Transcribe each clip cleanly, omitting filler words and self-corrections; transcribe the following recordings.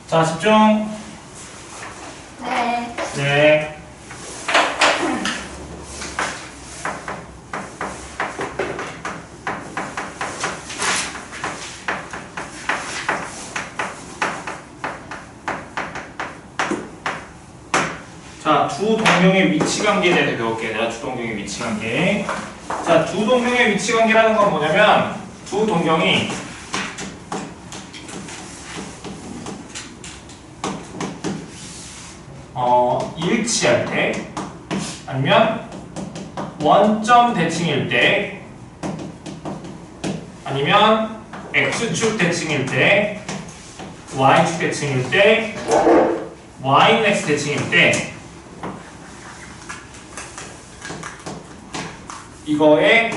자, 집중. 네. 네. 자, 두 동경의 위치 관계에 대해서 배울게요. 내가 두 동경의 위치 관계. 자, 두 동경의 위치 관계라는 건 뭐냐면 두 동경이 일치할 때 아니면 원점 대칭일 때 아니면 x축 대칭일 때 y축 대칭일 때 y는 x 대칭일 때 이거의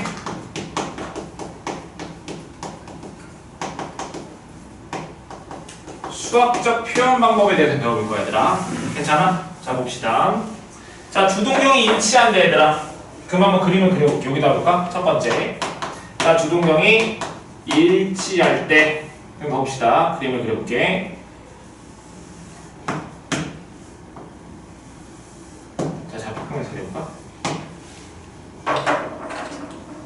수학적 표현 방법에 대해서 배워볼 거야, 얘들아. 괜찮아? 자, 봅시다. 자, 두 동경이 일치한대, 얘들아. 그럼 한번 그림을 그려볼게. 여기다 볼까? 첫 번째. 자, 두 동경이 일치할 때. 그럼 봅시다. 그림을 그려볼게. 자, 잘 바꾸면서 그려볼까?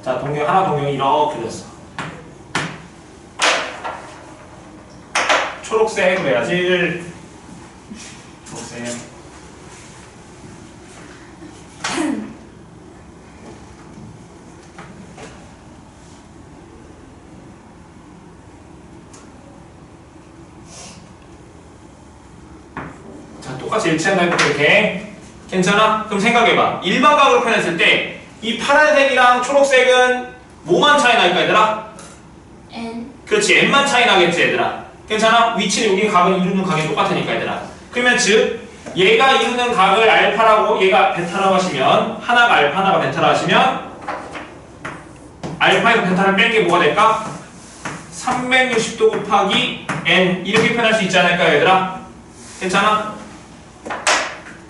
자, 동경 하나, 동경이 이렇게 그렸어. 초록색으로 해야지. 초록색. 자, 똑같이 일치한다니까 이렇게. 괜찮아? 그럼 생각해봐. 일반각으로 표현했을 때 이 파란색이랑 초록색은 뭐만 차이 날까, 얘들아? N. 그렇지, n만 차이 나겠지, 얘들아. 괜찮아? 위치는 여기 각을 이루는 각이 똑같으니까, 얘들아. 그러면 즉 얘가 이루는 각을 알파라고 얘가 베타라고 하시면 하나가 알파 하나가 베타라고 하시면 알파에서 베타를 뺀 게 뭐가 될까? 360도 곱하기 n 이렇게 표현할 수 있지 않을까요, 얘들아? 괜찮아?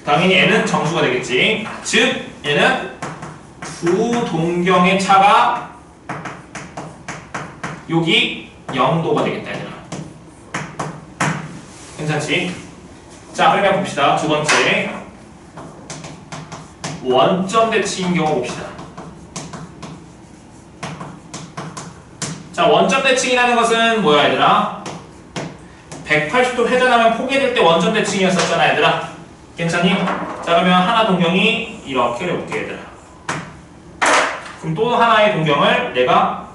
당연히 n은 정수가 되겠지. 즉 얘는 두 동경의 차가 여기 0도가 되겠다, 얘들아. 괜찮지? 자, 그러면 봅시다. 두 번째. 원점 대칭인 경우 봅시다. 자, 원점 대칭이라는 것은 뭐야, 얘들아? 180도 회전하면 포개될 때 원점 대칭이었었잖아, 얘들아. 괜찮니? 자, 그러면 하나 동경이 이렇게 그려볼게, 얘들아. 그럼 또 하나의 동경을 내가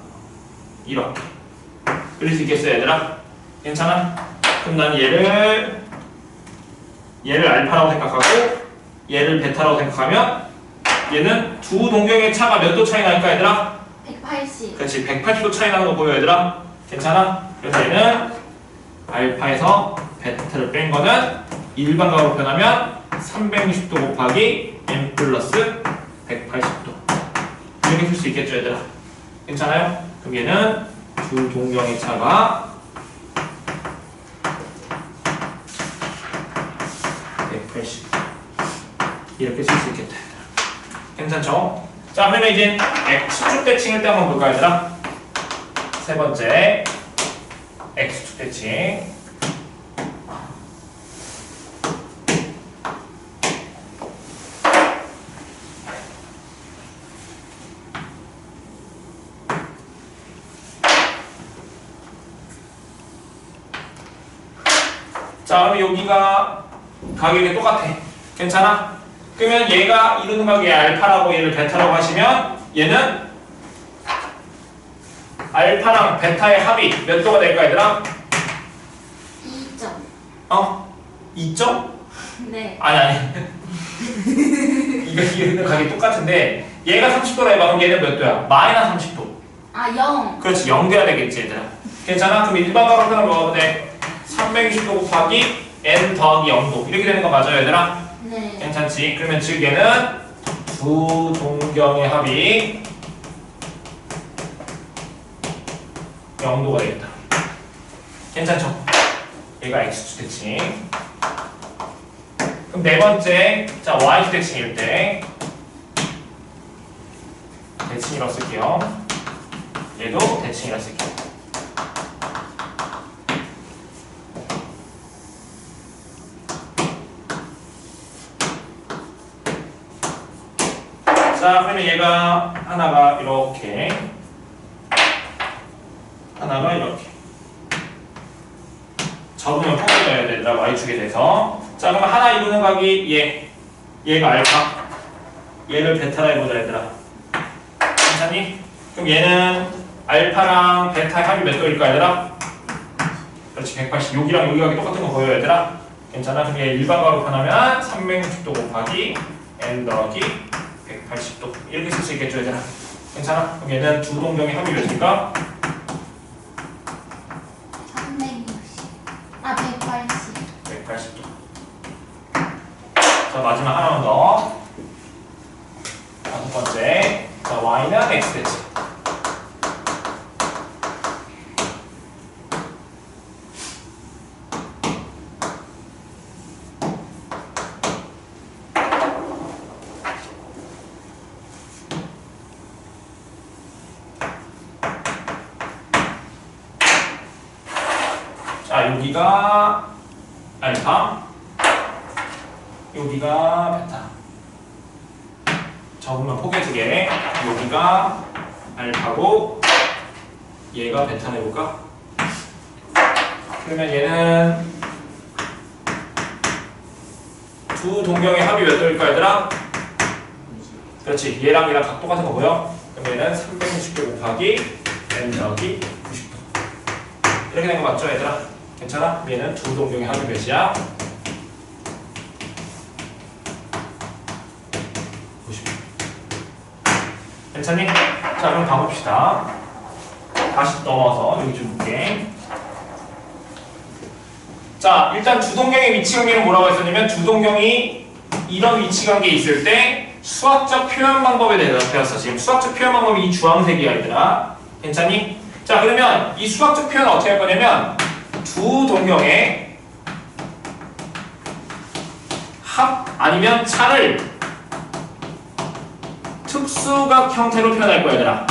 이렇게 그릴 수 있겠어요, 얘들아? 괜찮아? 그럼 난 얘를 알파라고 생각하고 얘를 베타라고 생각하면 얘는 두 동경의 차가 몇 도 차이 날까, 얘들아? 180. 그렇지, 180도 차이 나는 거 보여, 얘들아? 괜찮아? 그래서 얘는 알파에서 베타를 뺀 거는 일반각으로 표현하면 360도 곱하기 n 플러스 180도 이렇게 쓸 수 있겠죠, 얘들아? 괜찮아요? 그럼 얘는 두 동경의 차가 180 이렇게 쓸 수 있겠다, 얘들아. 괜찮죠? 자, 그러면 이제 x축 대칭일 때 한번 볼까요, 얘들아? 세 번째 x축 대칭. 자, 그럼 여기가 가격이 똑같아. 괜찮아? 그러면 얘가 이루는 각이 알파라고 얘를 베타라고 하시면 얘는 알파랑 베타의 합이 몇 도가 될까, 얘들아? 2점. 2점? 네. 아니. 이거 이루는 각이 똑같은데 얘가 30도라 해봐. 그럼 얘는 몇 도야? 마이너스 30도. 아, 0. 그렇지, 0 돼야 되겠지, 얘들아. 괜찮아? 그럼 일반각으로 표현하면 뭐가 돼? 360도 곱하기 n 더하기 0도 이렇게 되는 거 맞아요, 얘들아? 네. 괜찮지? 그러면 즉 얘는 두 동경의 합이 0도가 되겠다. 괜찮죠? 얘가 x축 대칭. 그럼 네 번째, 자, y축 대칭일 때 대칭이라고 쓸게요. 얘도 대칭이라고 쓸게요. 자, 그러면 얘가 하나가 이렇게, 하나가 이렇게. 접으면 포개져야 되더라, y축에 대해서. 자, 그러면 하나 이루는 각이 얘가 알파, 얘를 베타라 해보자, 얘들아. 괜찮니? 그럼 얘는 알파랑 베타의 합이 몇 도일까, 얘들아? 그렇지, 180. 여기랑 여기가 똑같은 거 보여, 얘들아? 괜찮아? 그럼 얘 일반각으로 표현하면 360도 곱하기 n 더하기 180도 이렇게 쓸 수 있겠죠, 얘들아? 괜찮아? 그럼 얘는 두 동경의 합이 몇일까? 360. 아, 180. 180도. 자, 마지막 하나만 더. 다섯 번째. 자, y는 x 대지. 자, 여기가 알파, 여기가 베타. 적으면 포개지게. 여기가 알파고, 얘가 베타네 볼까? 그러면 얘는 두 동경의 합이 몇 도일까, 얘들아? 그렇지. 얘랑 얘랑 각 똑같은 거 보여? 그럼 얘는 360도 곱하기 n 더하기 90도. 이렇게 된 거 맞죠, 얘들아? 괜찮아? 얘는 두 동경의 합이 몇이야? 90. 괜찮니? 자, 그럼 가봅시다. 다시 넘어서 여기 좀 볼게. 자, 일단 두 동경의 위치 관계는 뭐라고 했었냐면 두 동경이 이런 위치 관계에 있을 때 수학적 표현 방법에 대해서 배웠어. 지금 수학적 표현 방법이 이 주황색이야, 얘들아. 괜찮니? 자, 그러면 이 수학적 표현을 어떻게 할 거냐면 두 동경의 합 아니면 차를 특수각 형태로 표현할 거야, 얘들아.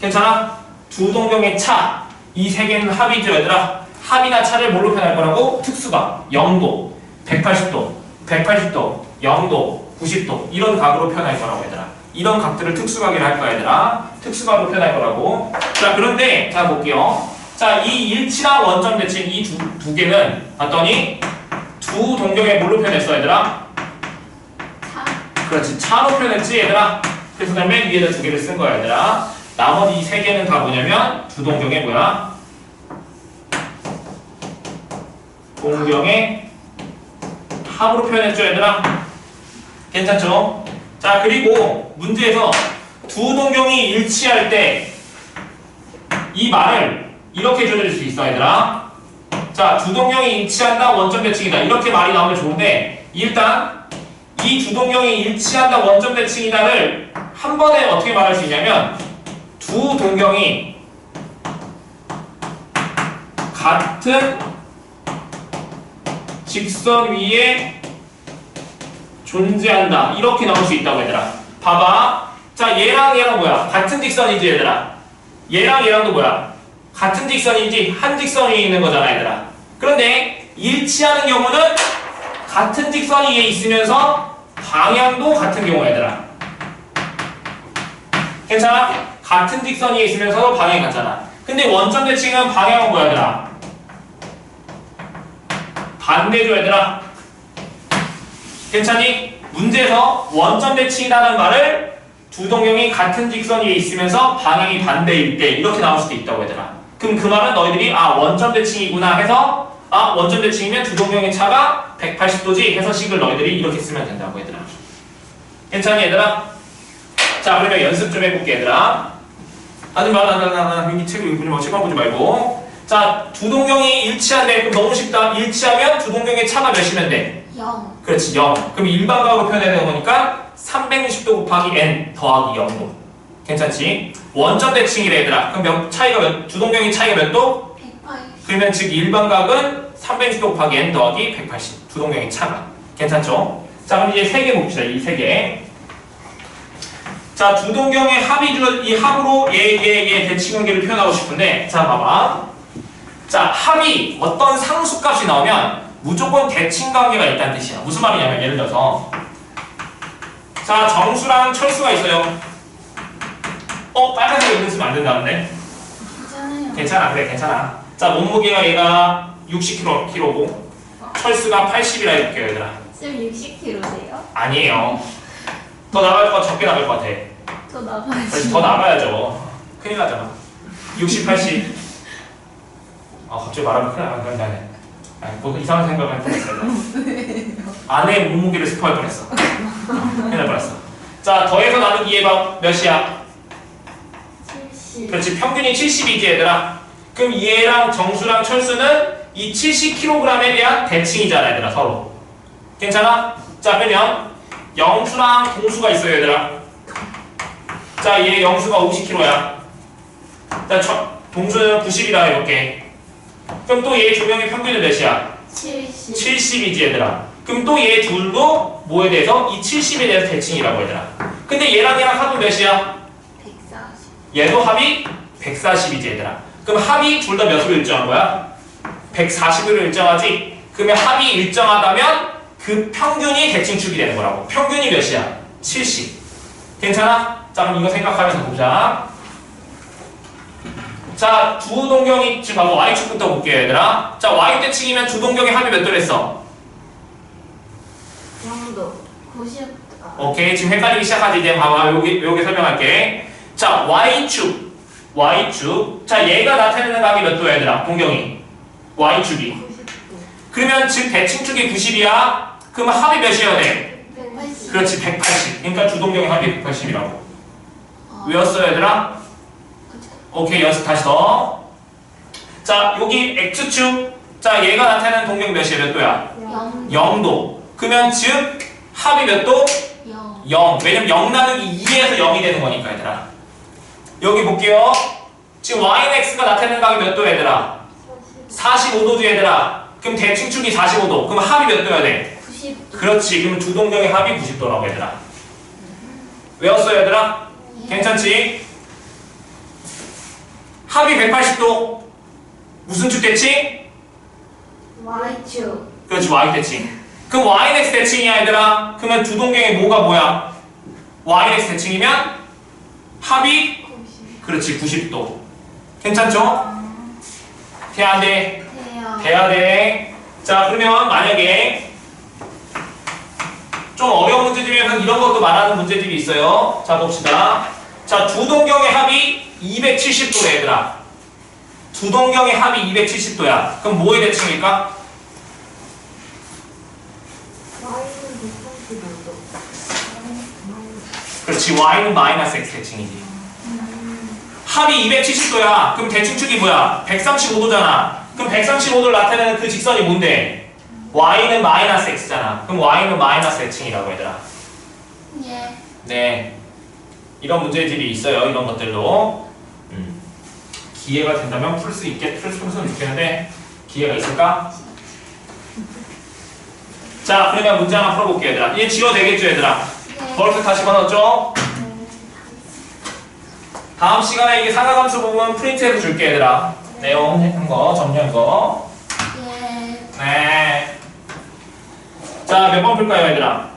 괜찮아? 두 동경의 차, 이 세 개는 합이죠, 얘들아. 합이나 차를 뭘로 표현할 거라고? 특수각, 0도, 180도, 180도, 0도, 90도 이런 각으로 표현할 거라고, 얘들아. 이런 각들을 특수각이라 할 거야, 얘들아. 특수각으로 표현할 거라고. 자, 그런데 자 볼게요. 자, 이 일치랑 원점 대칭 이 두 개는 봤더니 두 동경의 뭘로 표현했어, 얘들아? 차. 그렇지, 차로 표현했지, 얘들아. 그래서 맨 위에다 두 개를 쓴 거야, 얘들아. 나머지 이 세 개는 다 뭐냐면 두 동경의 뭐야? 동경의 합으로 표현했죠, 얘들아. 괜찮죠? 자, 그리고 문제에서 두 동경이 일치할 때 이 말을 이렇게 줄일 수 있어, 얘들아. 자, 두 동경이 일치한다, 원점 대칭이다. 이렇게 말이 나오면 좋은데 일단 이 두 동경이 일치한다, 원점 대칭이다를 한 번에 어떻게 말할 수 있냐면 두 동경이 같은 직선 위에 존재한다. 이렇게 나올 수 있다고, 얘들아. 봐봐. 자, 얘랑 얘랑 뭐야? 같은 직선이지, 얘들아. 얘랑 얘랑도 뭐야? 같은 직선이지, 한 직선 위에 있는 거잖아, 얘들아. 그런데 일치하는 경우는 같은 직선 위에 있으면서 방향도 같은 경우야, 얘들아. 괜찮아? 같은 직선 위에 있으면서도 방향이 같잖아. 근데 원점 대칭은 방향은 뭐야, 얘들아? 반대죠, 얘들아. 괜찮니? 문제에서 원점 대칭이라는 말을 두 동경이 같은 직선 위에 있으면서 방향이 반대일 때 이렇게 나올 수도 있다고, 얘들아. 그럼 그 말은 너희들이 원점 대칭이구나 해서 원점 대칭이면 두 동경의 차가 180도지 해서 식을 너희들이 이렇게 쓰면 된다고, 얘들아. 괜찮니, 얘들아? 자, 그러면 연습 좀 해볼게, 얘들아. 하지 마, 여기 책을 읽지 마, 책만 보지 말고. 자, 두 동경이 일치한데, 그럼 너무 쉽다. 일치하면 두 동경의 차가 몇이면 돼? 0. 그렇지, 0. 그럼 일반각으로 표현해야 되는 거니까 360도 곱하기 n 더하기 0도. 괜찮지? 원점 대칭이래, 얘들아. 그럼 두 동경의 차이가 몇 도? 180. 그러면 즉 일반각은 360도 곱하기 n 더하기 180. 두 동경의 차가. 괜찮죠? 자, 그럼 이제 세 개 봅시다. 이 세 개. 자, 두 동경의 이 합으로 얘 대칭관계를 표현하고 싶은데, 자, 봐봐. 자, 합이 어떤 상수값이 나오면 무조건 대칭관계가 있다는 뜻이야. 무슨 말이냐면 예를 들어서 자, 정수랑 철수가 있어요. 빨간색 있는 쓰면 안 된다는데? 괜찮아요. 괜찮아, 그래, 괜찮아. 자, 몸무게가 얘가 60kg고, 철수가 80이라 해볼게요, 얘들아. 쌤 60kg세요? 아니에요. 더 나갈 것, 적게 나갈 것 같아. 더 그래서 나가야지. 더 나가야죠. 큰일 나잖아. 60, 80. 갑자기 말하면 큰일 나는 건데. 뭐 이상한 생각을 뻔했어요. 아내 몸무게를 스포할 뻔했어. 큰일 날 뻔했어. 자, 더해서 나누기 해봐. 몇이야? 70. 그렇지, 평균이 70이지 얘들아. 그럼 얘랑 정수랑 철수는 이 70kg에 대한 대칭이잖아 얘들아, 서로. 괜찮아? 자, 그러면 영수랑 동수가 있어요 얘들아. 자, 얘 영수가 50kg야. 자, 동수는 90이라 해볼게. 그럼 또 얘 두 명의 평균은 몇이야? 70. 70이지 얘들아. 그럼 또 얘 둘도 뭐에 대해서? 이 70에 대해서 대칭이라고 얘들아. 근데 얘랑 합은 몇이야? 140. 얘도 합이 140이지 얘들아. 그럼 합이 둘 다 몇으로 일정한 거야? 140으로 일정하지? 그러면 합이 일정하다면 그 평균이 대칭축이 되는 거라고. 평균이 몇이야? 70. 괜찮아? 자, 그럼 이거 생각하면서 보자. 자, 두 동경이 지금 봐봐. Y축부터 볼게요 얘들아. 자, Y대칭이면 두 동경의 합이 몇 도랬어? 정도. 90. 오케이, 지금 헷갈리기 시작하지. 이제 봐봐. 여기 설명할게. 자, Y축. 자, 얘가 나타내는 각이 몇 도야 얘들아? 동경이. Y축이. 90도. 그러면 지금 대칭축이 90이야. 그러면 합이 몇이어야 돼? 180. 그렇지, 180. 그러니까 주동경의 합이 180이라고. 외웠어요 얘들아? 오케이, 연습 다시 더. 자, 여기 X축. 자, 얘가 나타내는 동경 몇이야? 몇 도야? 0. 0도. 그러면 즉 합이 몇 도? 0. 0. 왜냐면 0 나누기 2에서 0이 되는 거니까 얘들아. 여기 볼게요. 지금 Y는 X가 나타내는 각이 몇 도야 얘들아? 45도지 얘들아. 그럼 대칭축이 45도. 그럼 합이 몇 도야 돼? 90도. 그렇지. 그러면 주동경의 합이 90도라고 얘들아. 외웠어요 얘들아? 괜찮지? 합이 180도. 무슨 축 대칭? Y축. 그렇지, Y 대칭. 그럼 Y는 X 대칭이야 얘들아. 그러면 주동경의 뭐가 뭐야? Y는 X 대칭이면 합이 90. 그렇지, 90도. 괜찮죠? 돼야 안 돼? 돼요. 돼야 돼. 자, 그러면 만약에 좀 어려운 문제 중에서는 이런 것도 말하는 문제집이 있어요. 자, 봅시다. 자, 두 동경의 합이 270도래 얘들아. 두 동경의 합이 270도야. 그럼 뭐의 대칭일까? Y는 135도. 그렇지, Y는 마이너스 X 대칭이지. 합이 270도야. 그럼 대칭축이 뭐야? 135도잖아. 그럼 135도를 나타내는 그 직선이 뭔데? Y는 마이너스 X잖아. 그럼 Y는 마이너스 대칭이라고 얘들아. 예. 네. 이런 문제집이 있어요. 이런 것들도. 기회가 된다면 풀 수는 좋겠는데 기회가 있을까? 자, 그러면 문제 하나 풀어볼게요 얘들아. 이제 지워 되겠죠 얘들아? 예. 벌써 다 집어넣었죠? 다음 시간에 이게 상하함수 부분 프린트해서 줄게 얘들아. 내용 한 거, 정리한 거. 예. 네. 자, 몇 번 풀까요 얘들아?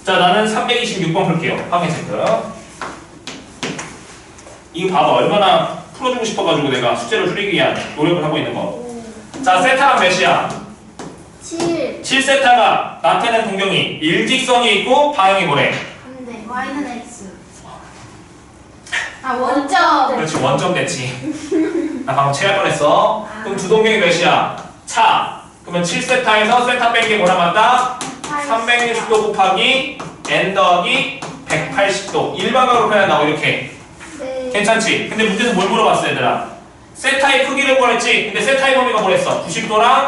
자, 나는 326번 풀게요. 화면 체크. 이거 봐봐. 얼마나 풀어주고 싶어가지고 내가 숙제를 줄이기 위한 노력을 하고 있는 거. 자, 세타가 몇이야? 7. 7세타가 나타내는 동경이 일직선이 있고 방향이 뭐래? 근데 Y는 X. 아, 원점. 그렇지, 원점 대칭. 나 방금 체할 뻔했어. 그럼 두 동경이 몇이야? 차. 그러면 7세타에서 세타 뺀 게 뭐라 맞다? 360도 곱하기 n 더하기 180도. 일반각으로 표현한다고 이렇게. 네. 괜찮지? 근데 문제에서 뭘 물어봤어 얘들아? 세타의 크기를 구했지? 근데 세타의 범위가 뭐랬어? 90도랑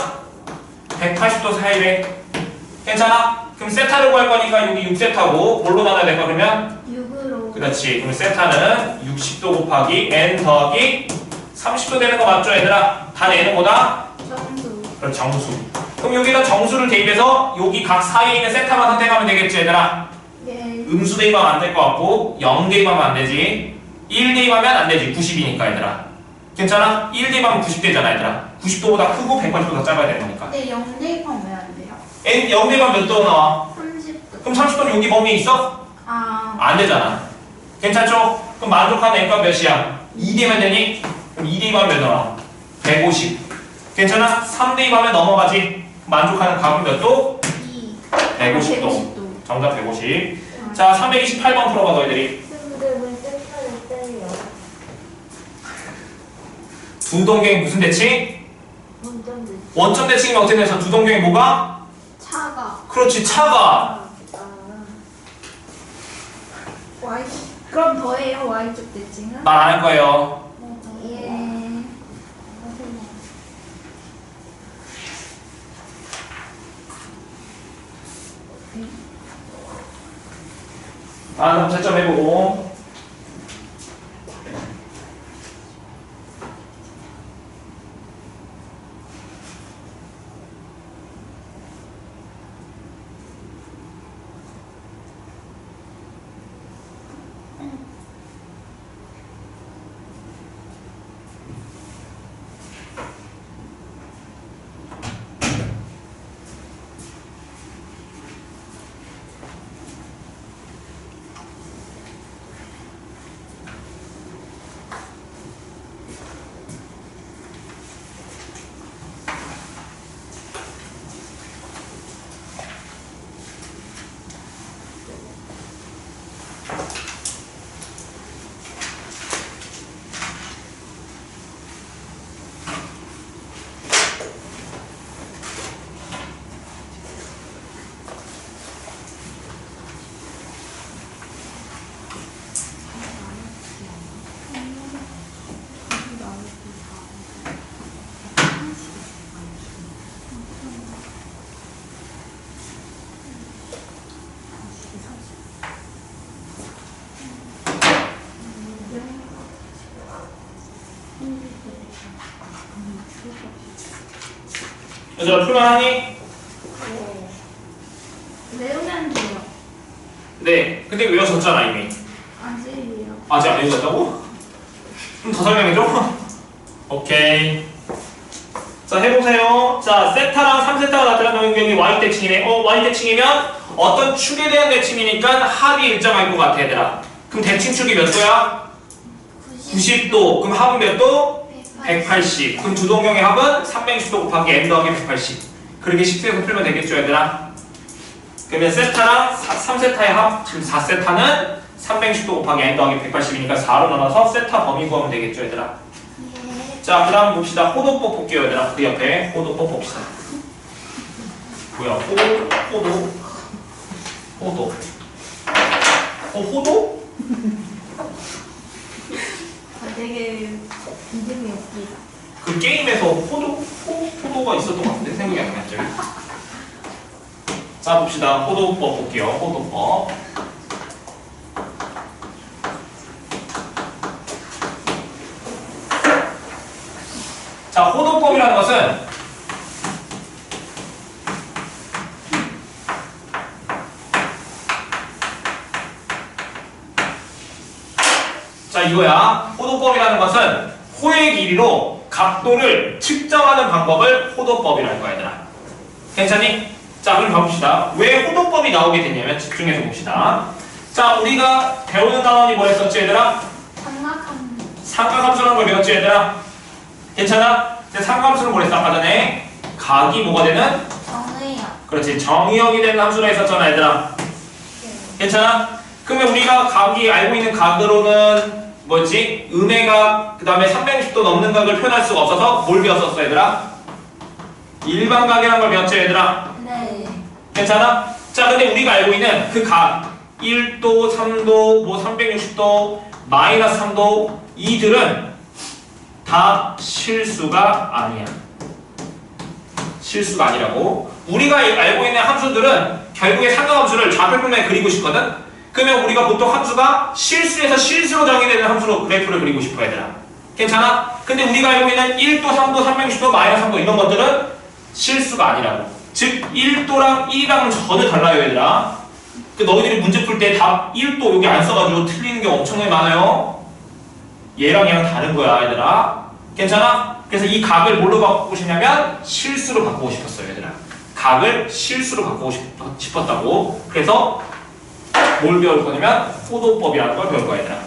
180도 사이래. 괜찮아? 그럼 세타를 구할 거니까 여기 6세타고 뭘로 나눠야 될까 그러면? 6으로. 그렇지. 그럼 세타는 60도 곱하기 n 더하기 30도 되는 거 맞죠 얘들아? 다 내는 거다? 정수. 그럼 정수. 그럼 여기다 정수를 대입해서 여기 각 사이에 있는 세타만 선택하면 되겠지 얘들아? 예. 음수 대입하면 안 될 것 같고 0 대입하면 안 되지. 1 대입하면 안 되지. 90이니까 얘들아. 괜찮아? 1 대입하면 90 되잖아 얘들아. 90도보다 크고 180도보다 작아야 되는 거니까. 근데 0 대입하면 왜 안 돼요? n 0 대입하면 몇 도 나와? 30도. 그럼 30도는 여기 범위에 있어? 아, 안 되잖아. 괜찮죠? 그럼 만족하는 N값 몇이야? 2대면 되니? 그럼 2대입하면 몇 나와? 150. 괜찮아? 3대입하면 넘어가지? 만족하는 값은 몇 도? 2. 150도. 150도. 정답 150. 자, 328번 풀어봐, 너희들이. 친구들은 센터를 때려. 두 동경이 무슨 대칭? 원점들. 원점 대칭이면 어떻게 돼서 두 동경이 뭐가? 차가. 그렇지, 차가. Y. 그럼 더해요, Y쪽 대칭은? 말 안 할 거예요. 예. 다음 채점 해보고. 얘들아, 풀만하니? 외우면 돼요. 네. 근데 외워졌잖아, 이미. 아직이요. 아직 안 외워졌다고? 좀 더 설명해줘. 오케이. 자, 해보세요. 자, 세타랑 3세타가 나타나는 경우이 Y대칭이네. Y대칭이면 어떤 축에 대한 대칭이니까 합이 일정할 것 같아, 얘들아. 그럼 대칭축이 몇 도야? 90도. 그럼 합은 몇 도? 180. 그럼 두 동경의 합은 360도 곱하기 n 더하기 180. 그렇게 식수에서 풀면 되겠죠, 얘들아? 그러면 세타랑 3세타의 합, 지금 4세타는 360도 곱하기 n 더하기 180이니까 4로 나눠서 세타 범위 구하면 되겠죠, 얘들아? 예. 자, 그 다음 봅시다. 호도법 볼게요, 얘들아. 그 옆에 호도법 봅시다. 뭐야, 호도. 호도? 아, 되게 이름이 웃기다. 그 게임에서 호도가 있었던 것 같은데? 생각이 안 나죠? 자, 봅시다. 호도법 볼게요. 호도법. 자, 호도법이라는 것은 자, 이거야. 호도법이라는 것은 호의 길이로 각도를 측정하는 방법을 호도법이라는 거야, 얘들아. 괜찮니? 자, 그럼 봐봅시다. 왜 호도법이 나오게 됐냐면 집중해서 봅시다. 자, 우리가 배우는 단원이 뭐였었지, 얘들아? 삼각함수라는 걸 배웠지, 얘들아? 괜찮아? 근데 삼각함수는 뭐랬어, 아까 전에? 각이 뭐가 되는? 정의요. 그렇지, 정의역이 되는 함수라 했었잖아, 얘들아. 괜찮아? 그러면 우리가 각이 알고 있는 각으로는 뭐지? 음의 그 다음에 360도 넘는 각을 표현할 수가 없어서 뭘 배웠었어, 얘들아? 일반각이라는 걸 배웠죠, 얘들아? 네. 괜찮아? 자, 근데 우리가 알고 있는 그 각 1도, 3도, 뭐 360도, 마이너스 3도 이들은 다 실수가 아니야. 실수가 아니라고. 우리가 알고 있는 함수들은 결국에 삼각함수를 좌표표면에 그리고 싶거든? 그러면 우리가 보통 함수가 실수에서 실수로 정의되는 함수로 그래프를 그리고 싶어, 얘들아. 괜찮아? 근데 우리가 알고 있는 1도, 3도, 360도, 마이너스 3도 이런 것들은 실수가 아니라고. 즉 1도랑 1이랑은 전혀 달라요, 얘들아. 그 너희들이 문제 풀 때 답 1도 여기 안 써가지고 틀리는 게 엄청나게 많아요. 얘랑 얘랑 다른 거야, 얘들아. 괜찮아? 그래서 이 각을 뭘로 바꾸고 싶냐면 실수로 바꾸고 싶었어요, 얘들아. 각을 실수로 바꾸고 싶었다고. 그래서 뭘 배울 거냐면 호도법이라는 걸 배울 거야 얘들아.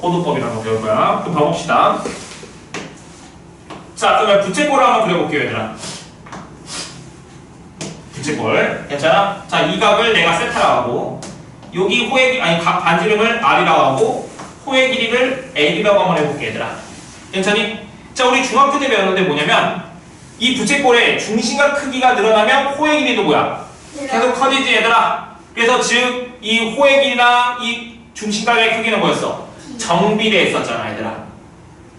호도법이라는 걸 배울 거야. 그럼 봐봅시다. 자, 그러면 부채꼴을 한번 그려볼게요 얘들아. 부채꼴 괜찮아? 자, 이 각을 내가 세타라고 하고 여기 호의 아니 각 반지름을 r이라고 하고 호의 길이를 l이라고 한번 해볼게 얘들아. 괜찮니? 자, 우리 중학교 때 배웠는데 뭐냐면 이 부채꼴의 중심각 크기가 늘어나면 호의 길이도 뭐야? 계속 커지지 얘들아. 그래서 즉 이 호의 길이랑 이 중심각의 크기는 뭐였어? 정비례 했었잖아 얘들아.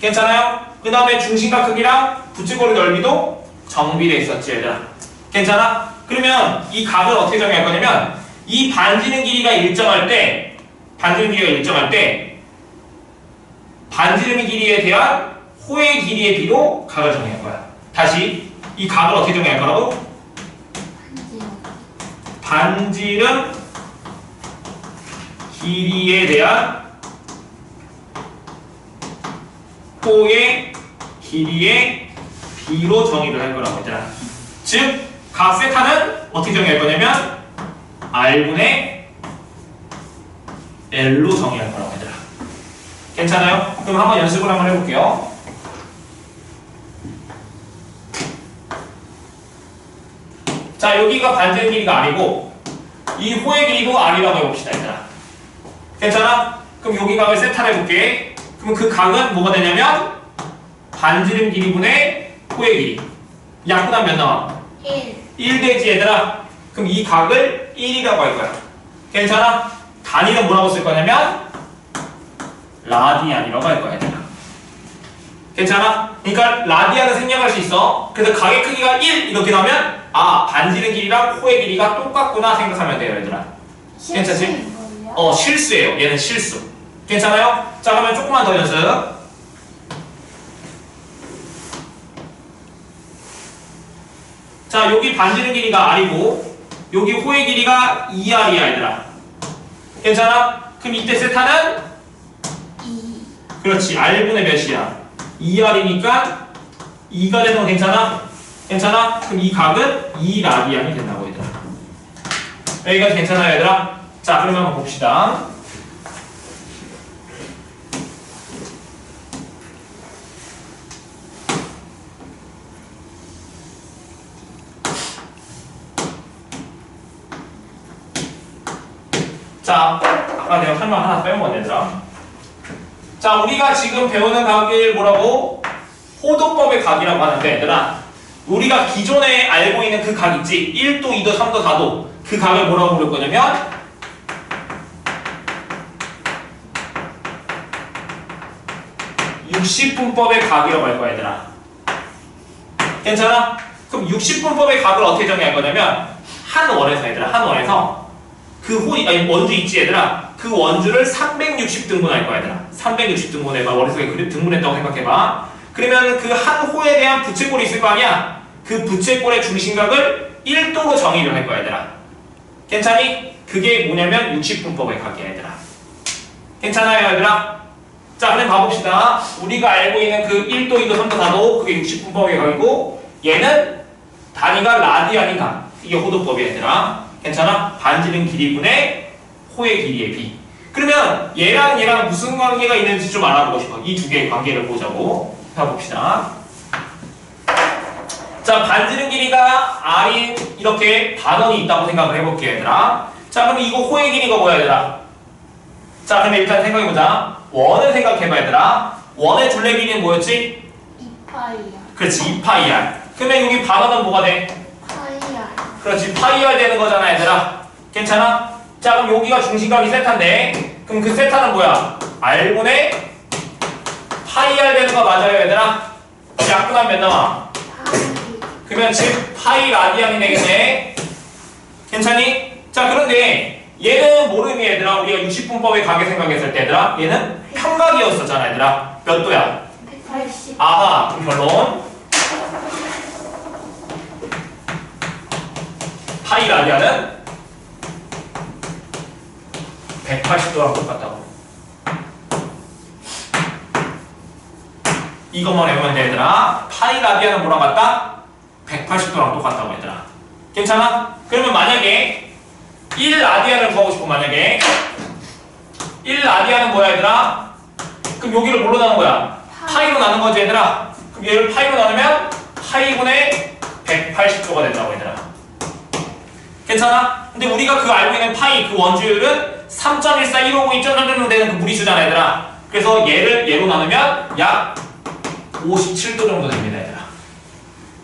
괜찮아요? 그 다음에 중심각 크기랑 부채꼴의 넓이도 정비례 했었지 얘들아. 괜찮아? 그러면 이 각을 어떻게 정의할 거냐면 이 반지름 길이가 일정할 때 반지름 길이에 대한 호의 길이의 비로 각을 정의할 거야. 다시 이 각을 어떻게 정의할 거라고? 반지름 길이에 대한 호의 길이의 비로 정의를 할 거라고 얘들아. 즉, 각 세타는 어떻게 정의할 거냐면 r분의 l로 정의할 거라고 얘들아. 괜찮아요? 그럼 한번 연습을 한번 해볼게요. 자, 여기가 반지름 길이가 r이고 이 호의 길이도 r이라고 해봅시다 얘들아. 괜찮아? 그럼 여기 각을 세타를 해볼게. 그럼 그 각은 뭐가 되냐면 반지름 길이분의 호의 길이 약분하면 몇 나와? 1 되지 얘들아. 그럼 이 각을 1이라고 할 거야. 괜찮아? 단위는 뭐라고 쓸 거냐면 라디안이라고 할 거야 얘들아. 괜찮아? 그러니까 라디안은 생략할 수 있어. 그래서 각의 크기가 1 이렇게 나오면 아, 반지름 길이랑 호의 길이가 똑같구나 생각하면 돼요 얘들아. 괜찮지? 실수예요. 얘는 실수. 괜찮아요? 자, 그러면 조금만 더 연습. 자, 여기 반지름 길이가 r이고 여기 호의 길이가 2r이야 얘들아. 괜찮아? 그럼 이때 세타는 2. 그렇지. r분의 몇이야? 2r이니까 2가 되는 거 괜찮아? 괜찮아? 그럼 이 각은 2라디안이 된다고 얘들아. 여기까지 괜찮아요 얘들아? 자, 그러면 한번 봅시다. 자, 아까 내가 설명 하나 빼먹었네 얘들아. 자, 우리가 지금 배우는 각을 뭐라고? 호도법의 각이라고 하는데 얘들아, 우리가 기존에 알고 있는 그 각 있지? 1도, 2도, 3도, 4도 그 각을 뭐라고 부를 거냐면 60분법의 각이라고 할 거야 얘들아. 괜찮아? 그럼 60분법의 각을 어떻게 정의할 거냐면 한 원에서 얘들아, 한 원에서 그 원주 있지 얘들아, 그 원주를 360등분 할 거야 얘들아. 360등분 해봐. 머릿속에 등분했다고 생각해봐. 그러면 그 한 호에 대한 부채꼴이 있을 거 아니야? 그 부채꼴의 중심각을 1도로 정의를 할 거야 얘들아. 괜찮니? 그게 뭐냐면 60분법의 각이야 얘들아. 괜찮아요 얘들아? 자, 그럼 봐봅시다. 우리가 알고 있는 그 1도, 2도, 3도, 4도 그게 60분법의 각이고 얘는 단위가 라디안이 각. 이게 호도법이야 얘들아. 괜찮아? 반지름 길이분의 호의 길이의 비. 그러면 얘랑 얘랑 무슨 관계가 있는지 좀 알아보고 싶어. 이 두 개의 관계를 보자고. 해봅시다. 자, 반지름 길이가 r인 이렇게 반원이 있다고 생각을 해볼게요 얘들아. 자, 그럼 이거 호의 길이가 뭐야 얘들아? 자, 그럼 일단 생각해보자. 원을 생각해봐 얘들아. 원의 둘레 길이는 뭐였지? 2파이야. 그렇지, 2파이r. 그러면 여기 반원은 뭐가 돼? 파이야. 그렇지, 파이r 되는 거잖아 얘들아. 괜찮아? 자, 그럼 여기가 중심각이 세타인데 그럼 그 세타는 뭐야? r분의 파이r 되는 거 맞아요 얘들아? 약분하면 몇 나와? 그러면 즉 파이 라디안이 되겠네. 괜찮니? 자, 그런데 얘는 모름이 얘들아. 우리가 60분법의 각을 생각했을 때 얘들아, 얘는 평각이었었잖아 얘들아. 몇 도야? 180. 아하, 그럼 결론 파이 라디안은 180도랑 똑같다고. 이것만 외우면 돼 얘들아. 파이 라디안은 뭐랑 같다? 180도랑 똑같다고 얘들아. 괜찮아? 그러면 만약에 1라디안을 구하고 싶어. 만약에 1라디안은 뭐야 얘들아? 그럼 여기를 뭘로 나눈 거야? 파이로 나눈 거지 얘들아. 그럼 얘를 파이로 나누면 파이분의 180도가 된다고 얘들아. 괜찮아? 근데 우리가 그 알고 있는 파이 그 원주율은 3.14152 정도 되는 그 무리수잖아 얘들아. 그래서 얘를 얘로 나누면 약 57도 정도 됩니다 얘들아.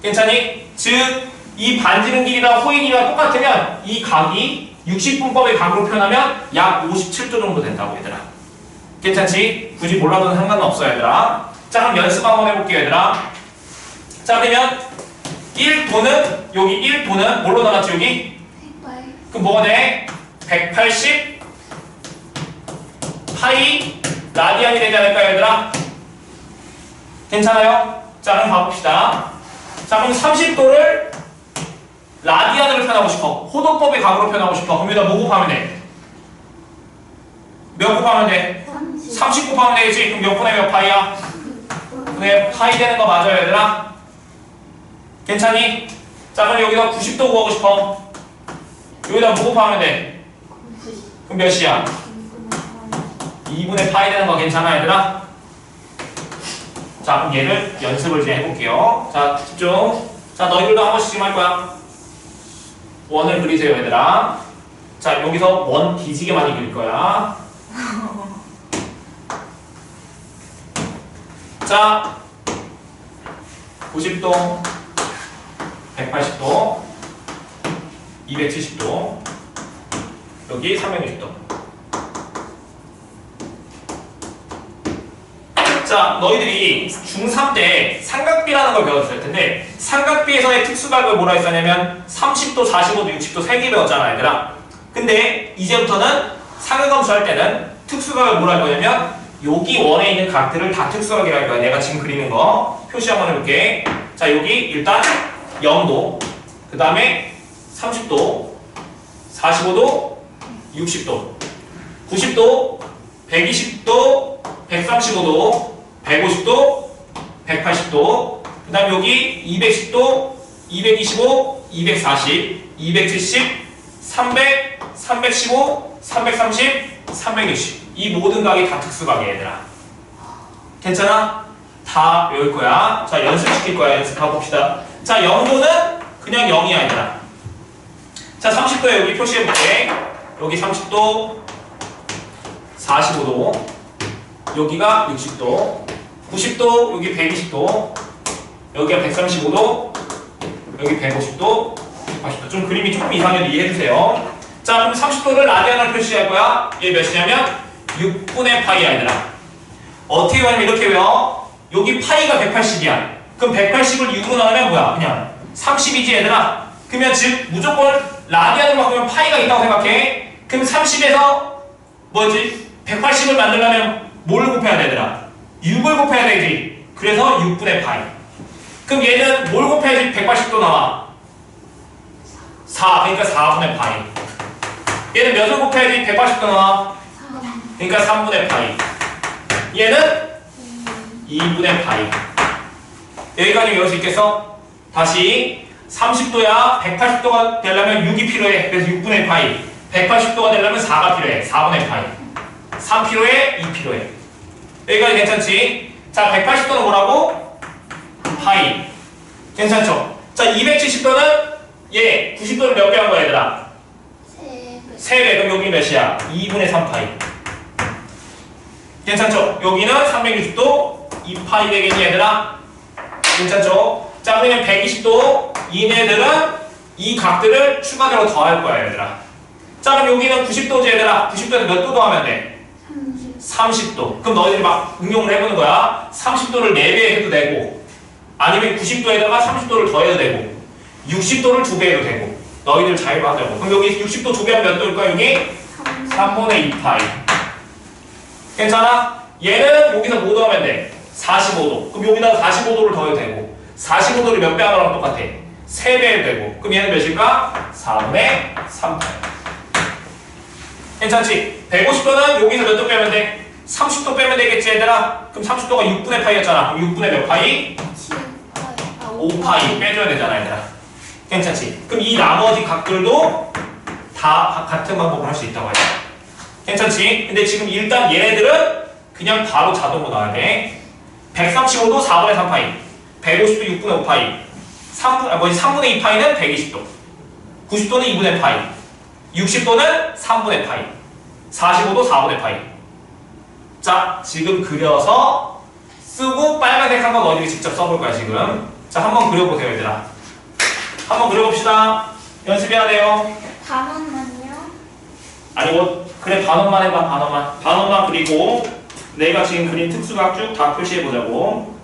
괜찮니? 즉 이 반지름 길이랑 호의 길이가 똑같으면 이 각이 60분법의 각으로 표현하면 약 57도 정도 된다고 얘들아. 괜찮지? 굳이 몰라도 상관은 없어 얘들아. 자 그럼 연습 한번 해볼게요 얘들아. 자 그러면 1도는 여기 1도는 뭘로 나눴지 여기? 그럼 뭐가 돼? 180 파이 라디안이 되지 않을까요 얘들아? 괜찮아요? 자 그럼 가봅시다. 자 그럼 30도를 라디안으로 표현하고 싶어. 호도법의 각으로 표현하고 싶어. 그럼 여기다 뭐 곱하면 돼? 몇 곱하면 돼? 30 곱하면 되겠지? 그럼 몇 분의 몇 파이야? 분의 파이 되는 거 맞아요 얘들아? 괜찮니? 자 그럼 여기다 90도 구하고 싶어. 여기다 뭐 곱하면 돼? 그럼 몇이야? 2분의 파이 되는 거 괜찮아 얘들아? 자 그럼 얘를 연습을 이제 해볼게요. 자 집중. 자 너희들도 한 번씩 지금 할 거야. 원을 그리세요 얘들아. 자 여기서 원 뒤지게 많이 그릴 거야. 자 90도 180도 270도 여기 360도. 자 너희들이 중3 때 삼각비라는 걸 배웠을 텐데 삼각비에서의 특수각을 뭐라 했었냐면 30도, 45도, 60도 3개 배웠잖아 얘들아. 근데 이제부터는 상하검수 할 때는 특수각을 뭐라 할 거냐면 여기 원에 있는 각들을 다 특수각이라 할 거야. 내가 지금 그리는 거 표시 한번 해볼게. 자 여기 일단 0도 그 다음에 30도 45도 60도 90도 120도 135도 150도 180도 그 다음 여기 210도 225 240 270 300 315 330 360 이 모든 각이 다 특수각이야 얘들아. 괜찮아? 다 외울 거야. 자 연습시킬 거야. 연습 가봅시다. 자 0도는 그냥 0이야 얘들아. 자 30도에 여기 표시해볼게. 여기 30도 45도 여기가 60도 90도 여기 120도 여기가 135도 여기 150도 180도 좀 그림이 조금 이상해도 이해해주세요. 자 그럼 30도를 라디안으로 표시할 거야. 얘 몇이냐면 6분의 파이야 얘들아. 어떻게 외우냐면 이렇게 외워. 여기 파이가 180이야. 그럼 180을 6으로 나누면 뭐야? 그냥 30이지 얘들아. 그러면 즉 무조건 라디안으로 바꾸면 파이가 있다고 생각해. 그럼 30에서 뭐지? 180을 만들려면 뭘 곱해야 돼 얘들아? 6을 곱해야 되지. 그래서 6분의 파이. 그럼 얘는 뭘 곱해야지 180도 나와? 4. 그러니까 4분의 파이. 얘는 몇을 곱해야지 180도 나와? 그러니까 3분의 파이. 얘는 2분의 파이. 여기까지 외울 수 있겠어? 다시 30도야 180도가 되려면 6이 필요해. 그래서 6분의 파이. 180도가 되려면 4가 필요해. 4분의 파이. 3 필요해? 2 필요해. 여기까지 괜찮지? 자 180도는 뭐라고? 파이. 괜찮죠? 자 270도는 얘 90도를 몇 배 한 거야 얘들아? 3배. 그럼 여기 몇이야? 2분의 3파이. 괜찮죠? 여기는 360도 2파이 되겠니 얘들아? 괜찮죠? 자 그러면 120도 이네들은 이 각들을 추가적으로 더할 거야 얘들아. 자 그럼 여기는 90도지 얘들아. 90도에서 몇 도 더하면 돼? 30도. 그럼 너희들이 막 응용을 해보는 거야. 30도를 4배 해도 되고 아니면 90도에다가 30도를 더해도 되고 60도를 2배 해도 되고 너희들 자유로 하자고. 그럼 여기 60도 2배 하면 몇 도일까 여기? 3분의 2파이. 괜찮아? 얘는 여기서 뭐 더하면 돼? 45도. 그럼 여기다가 45도를 더해도 되고 45도를 몇 배 하는 거랑 똑같아? 3배 해도 되고 그럼 얘는 몇일까? 4분의 3파이. 괜찮지? 150도는 여기서 몇 도 빼면 돼? 30도 빼면 되겠지 얘들아? 그럼 30도가 6분의 파이였잖아. 그럼 6분의 몇 파이? 5파이 빼줘야 되잖아 얘들아. 괜찮지? 그럼 이 나머지 각들도 다 같은 방법을 할 수 있다고 하죠. 괜찮지? 근데 지금 일단 얘네들은 그냥 바로 자동으로 나와야 돼. 135도 4분의 3파이, 150도 6분의 5파이, 3분의 2파이는 120도, 90도는 2분의 파이, 60도는 3분의 파이, 45도 4분의 파이. 자, 지금 그려서 쓰고 빨간색 한번 너희들이 직접 써볼 거야, 지금. 자, 한번 그려보세요, 얘들아. 한번 그려봅시다. 연습해야 돼요. 단원만요? 아니, 뭐, 그래, 반원만 해봐, 반원만. 반원만 그리고 내가 지금 그린 특수각 쭉 다 표시해보자고.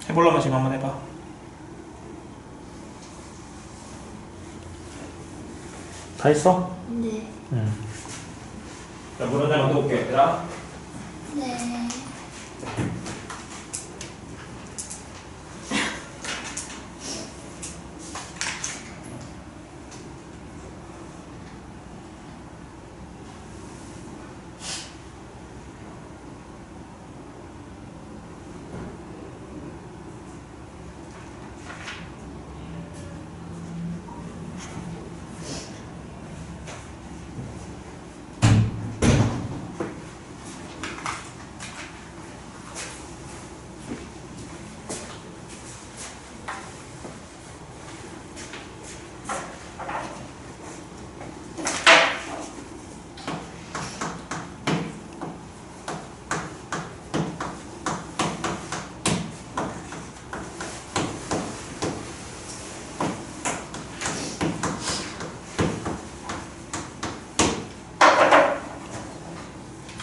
해보려면 지금 한번 해봐. 다 했어? 네. 자, 물 한 잔 넣어볼게, 얘들아. 네.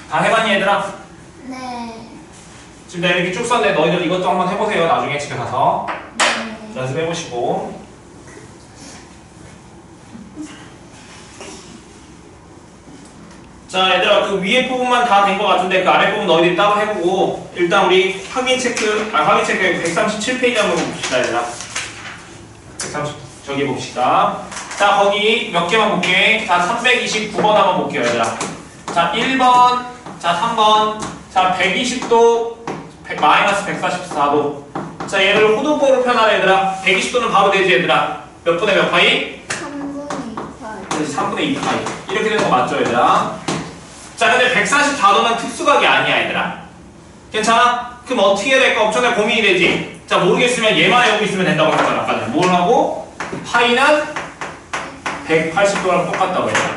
다 해봤니, 얘들아? 네. 지금 내가 이렇게 쭉 썼는데 너희들 이것도 한번 해보세요. 나중에 집에 가서 네. 연습해보시고. 자, 얘들아, 그 위에 부분만 다 된 것 같은데 그 아래 부분 너희들이 따로 해보고 일단 우리 확인 체크 137페이지 한번 봅시다, 얘들아. 130 저기 봅시다. 자, 거기 몇 개만 볼게. 자, 329번 한번 볼게요, 얘들아. 자, 1번, 자, 3번, 자, 120도, 마이너스 144도. 자, 얘를 호두보로 표현하라, 얘들아. 120도는 바로 되지, 얘들아. 몇 분의 몇 파이? 3분의 2파이. 그래서 3분의 2파이. 이렇게 되는 거 맞죠, 얘들아? 자, 근데 144도는 특수각이 아니야, 얘들아. 괜찮아? 그럼 어떻게 해야 될까? 엄청나게 고민이 되지? 자, 모르겠으면 얘만 외우고 있으면 된다고 했잖아, 아까 전에. 뭘 하고? 파이는 180도랑 똑같다고 했잖아.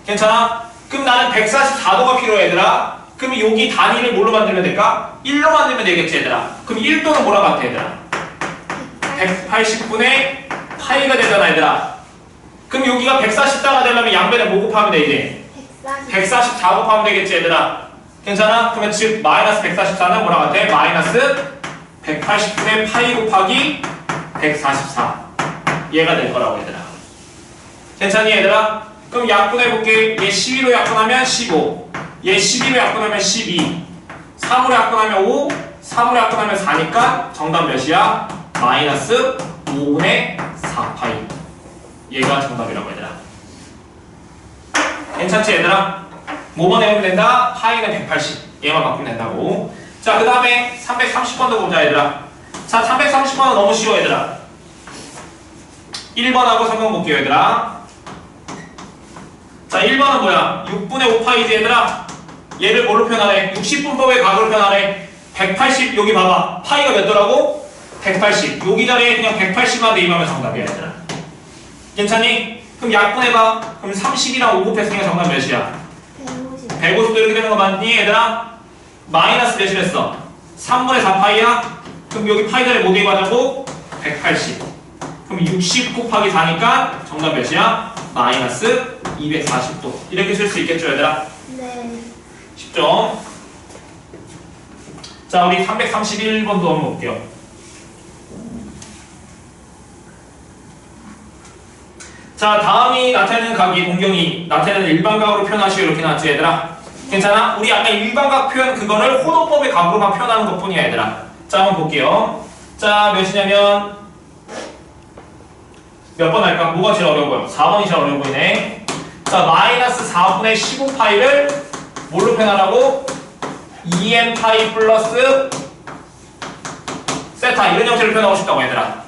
괜찮아? 그럼 나는 144도가 필요해, 얘들아. 그럼 여기 단위를 뭘로 만들면 될까? 1로 만들면 되겠지, 얘들아. 그럼 1도는 뭐랑 같아, 얘들아? 180분의 파이가 되잖아, 얘들아. 그럼 여기가 140도가 되려면 양변에 뭐 곱하면 돼, 이제? 144 곱하면 되겠지, 얘들아. 괜찮아? 그러면 즉 마이너스 144는 뭐랑 같아? 마이너스 180분의 파이 곱하기 144 얘가 될 거라고, 얘들아. 괜찮니, 얘들아? 그럼 약분해볼게. 얘 12로 약분하면 15, 얘 12로 약분하면 12, 3으로 약분하면 5, 3으로 약분하면 4니까 정답 몇이야? 마이너스 5분의 4파이. 얘가 정답이라고, 얘들아. 괜찮지, 얘들아? 뭐만 외우면 된다? 파이는 180. 얘만 바꾸면 된다고. 자, 그 다음에 330번도 보자, 얘들아. 자, 330번은 너무 쉬워, 얘들아. 1번하고 3번 볼게요 얘들아. 자 1번은 뭐야? 6분의 5파이지 얘들아. 얘를 뭘로 표현하래? 60분법의 각으로 표현하래. 180 여기 봐봐. 파이가 몇 도라고? 180. 여기 자리에 그냥 180만 대입하면 정답이야 얘들아. 괜찮니? 그럼 약분해봐. 그럼 30이랑 5 곱했으니까 정답 몇이야? 150. 150도 이렇게 되는 거 맞니 얘들아? 마이너스 몇이랬어? 3분의 4파이야? 그럼 여기 파이 자리에 뭐 대입하자고? 180. 그럼 60 곱하기 4니까 정답 몇이야? 마이너스 240도. 이렇게 쓸 수 있겠죠 얘들아? 네. 10점. 자 우리 331번도 한번 볼게요. 자 다음이 나타내는 각이 동경이 나타내는 일반각으로 표현하시오 이렇게 나왔지 얘들아. 괜찮아? 우리 아까 일반각 표현 그거를 호도법의 각으로만 표현하는 것 뿐이야 얘들아. 자 한번 볼게요. 자 몇이냐면 몇 번 할까? 뭐가 제일 어려워 보여? 4번이 제일 어려워 보이네. 자 마이너스 4분의 15파이를 뭘로 표현하라고? 2n파이 플러스 세타 이런 형태로 표현하고 싶다고 얘들아.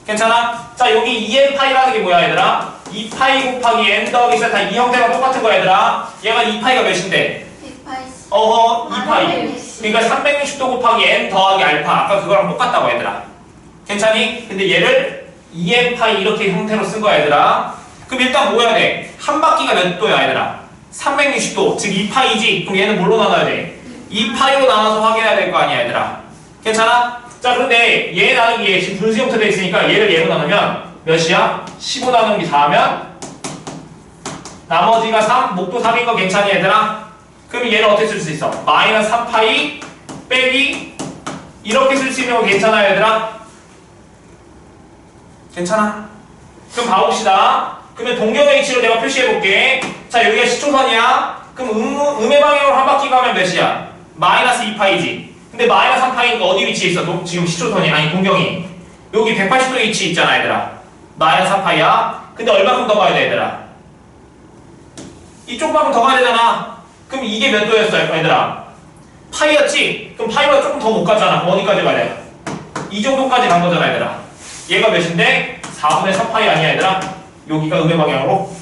괜찮아? 자 여기 2n파이라는 게 뭐야 얘들아? 2파이 곱하기 n 더하기 세타 이 형태가 똑같은 거야 얘들아. 얘가 2파이가 몇인데? 180. 어허 2파이. 그러니까 360도 곱하기 n 더하기 알파 아까 그거랑 똑같다고 얘들아. 괜찮니? 근데 얘를 2n파이 이렇게 형태로 쓴 거야 얘들아. 그럼 일단 뭐 해야 돼? 한 바퀴가 몇 도야 얘들아? 360도 즉 2파이지. 그럼 얘는 뭘로 나눠야 돼? 2파이로 나눠서 확인해야 될 거 아니야 얘들아. 괜찮아? 자 그런데 얘 나누기 얘 지금 분수 형태 돼 있으니까 얘를 얘로 나누면 몇이야? 15 나누기 4하면 나머지가 3 목도 3인 거 괜찮니 얘들아? 그럼 얘를 어떻게 쓸 수 있어? 마이너스 3파이 빼기 이렇게 쓸 수 있는 거 괜찮아요 얘들아? 괜찮아? 그럼 봐봅시다. 그러면 동경의 위치로 내가 표시해볼게. 자 여기가 시초선이야. 그럼 음의 방향으로 한 바퀴 가면 몇이야? 마이너스 2파이지. 근데 마이너스 3파이니까 어디 위치에 있어? 지금 시초선이 아니 동경이 여기 180도 위치 있잖아 얘들아. 마이너스 3파이야. 근데 얼마큼 더 가야 돼 얘들아? 이쪽만큼 더 가야 되잖아. 그럼 이게 몇 도였어요 얘들아? 파이였지? 그럼 파이보다 조금 더 못 가잖아. 그럼 어디까지 가야 돼? 이 정도까지 간 거잖아 얘들아. 얘가 몇인데? 4분의 3파이 아니야 얘들아? 여기가 음의 방향으로.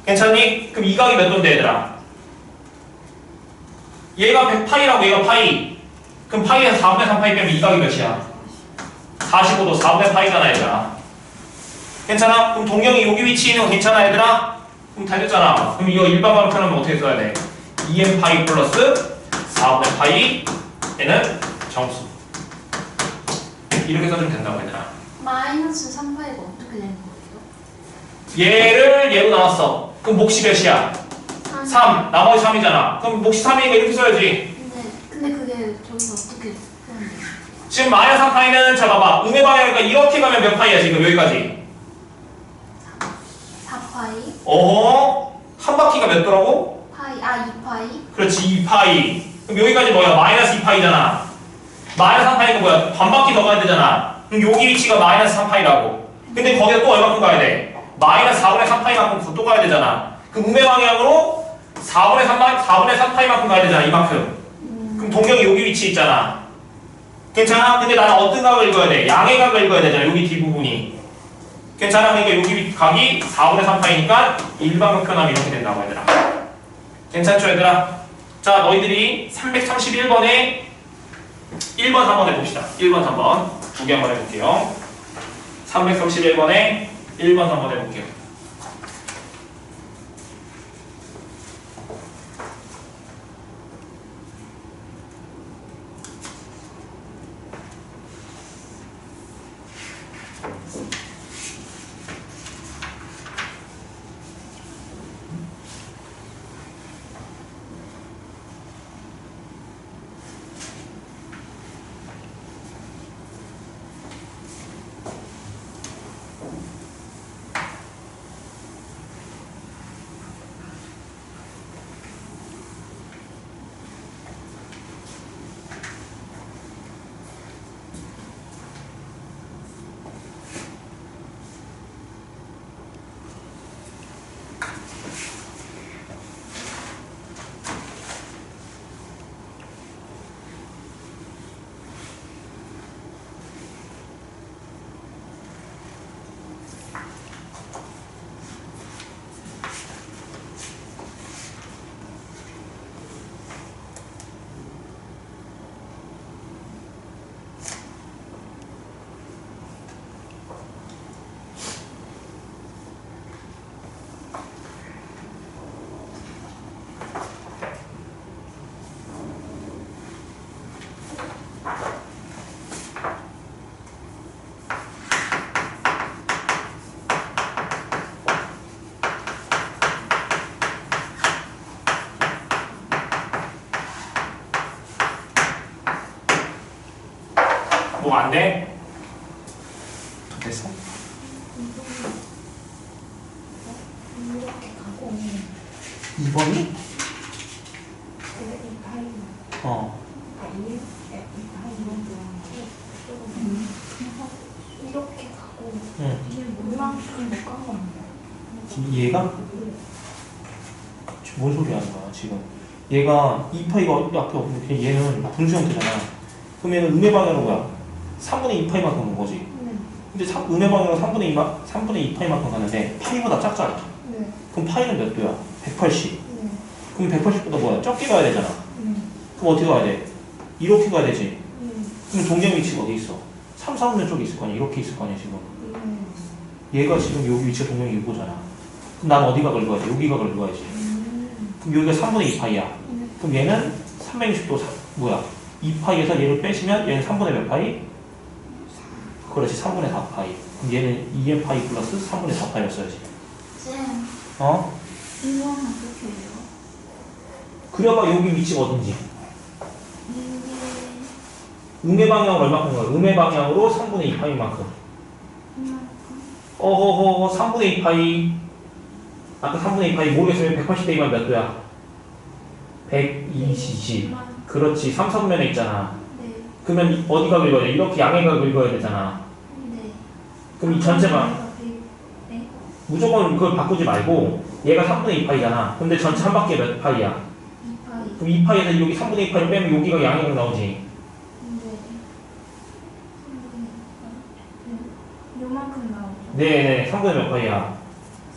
괜찮니? 그럼 이 각이 몇 도인데 얘들아? 얘가 100파이라고 얘가 파이. 그럼 파이에서 4분의 3파이 빼면 이 각이 몇이야? 45도 4분의 파이잖아 얘들아. 괜찮아? 그럼 동경이 여기 위치에 있는 거 괜찮아 얘들아? 그럼 다 됐잖아. 그럼 이거 일반방으로 표현하면 어떻게 써야 돼? 2n파이 플러스 4분의 파이 얘는 정수. 이렇게 써주면 된다고 얘들아. 마이너스 3파이가 어떻게 되는 거예요? 얘를 얘로 나왔어. 그럼 몫이 몇이야? 3. 나머지 3이잖아. 그럼 몫이 3이니까 이렇게 써야지. 네. 근데 그게 저기서 어떻게 표현돼요? 지금 마이너스 3파이는 자 봐봐. 음의 방향이니까 이렇게 가면 몇 파이야 지금 여기까지? 4파이? 어허. 한 바퀴가 몇 도라고? 파이. 아 2파이? 그렇지 2파이. 그럼 여기까지 뭐야? 마이너스 2파이잖아. 마이너스 3파이가 뭐야? 반 바퀴 더 가야 되잖아. 그럼 여기 위치가 마이너스 3파이라고. 근데 거기가 또 얼마큼 가야 돼? 마이너스 4분의 3파이만큼 또 가야 되잖아. 그럼 음의 방향으로 4분의 3파이만큼 가야 되잖아. 이만큼. 그럼 동경이 여기 위치에 있잖아. 괜찮아? 근데 나는 어떤 각을 읽어야 돼? 양의 각을 읽어야 되잖아. 여기 뒷부분이. 괜찮아? 그러니까 여기 각이 4분의 3파이니까 일반각 표현하면 이렇게 된다고 얘들아. 괜찮죠 얘들아? 자 너희들이 331번에 1번 3번 해봅시다. 1번 3번 두 개 한번 해볼게요. 331번에 1번 3번 해볼게요. 그거 안 돼? 됐어? 이렇게 가고 2번이? 이 파이 어. 이 파이 이렇게 가고 응. 이만큼 못 간 건데. 얘가? 지금 뭔 소리 하는 거야 지금? 얘가 2파이가 앞에 없는데 얘는 분수 형태잖아. 그럼 얘는 음의 방향으로 뭐야? 3분의 2파이만큼 온 거지. 근데 음의 방향으로 3분의 2파이만큼 가는데 파이보다 작잖아. 네. 그럼 파이는 몇 도야? 180. 네. 그럼 180보다 뭐야? 적게 가야 되잖아. 네. 그럼 어떻게 가야 돼? 이렇게 가야 되지. 네. 그럼 동경 위치가 어디 있어? 3, 4분면 쪽에 있을 거 아니야? 이렇게 있을 거 아니야 지금. 얘가 지금 여기 위치가 동경이 이거잖아. 그럼 난 어디가 긁어야 돼? 여기가 긁어야지. 그럼 여기가 3분의 2파이야. 그럼 얘는 360도 뭐야? 2파이에서 얘를 빼시면 얘는 3분의 몇 파이? 그렇지 3분의 4파이. 그럼 얘는 2n파이 플러스 3분의 4파이였어야지. 쌤, 어? 이건 어떻게 해요? 그려봐 여기 위치가 어딘지. 이게 음의 방향으로 얼마큼 가요? 음의 방향으로 3분의 2파이만큼. 이만큼? 어허허 3분의 2파이. 아까 3분의 2파이 모르겠으면 180대 2만 몇 도야? 120. 이만큼. 그렇지 3, 4분면에 있잖아. 네. 그러면 어디가 긁어야 돼? 이렇게 양해가 긁어야 되잖아. 네. 그럼 이 전체만 네. 무조건 그걸 바꾸지 말고 얘가 3분의 2파이잖아. 근데 전체 한 바퀴에 몇 파이야? 2파이. 그럼 2파이에서 여기 3분의 2파이를 빼면 여기가 양해가 나오지. 네. 요만큼 나오죠. 네네 3분의 몇 파이야?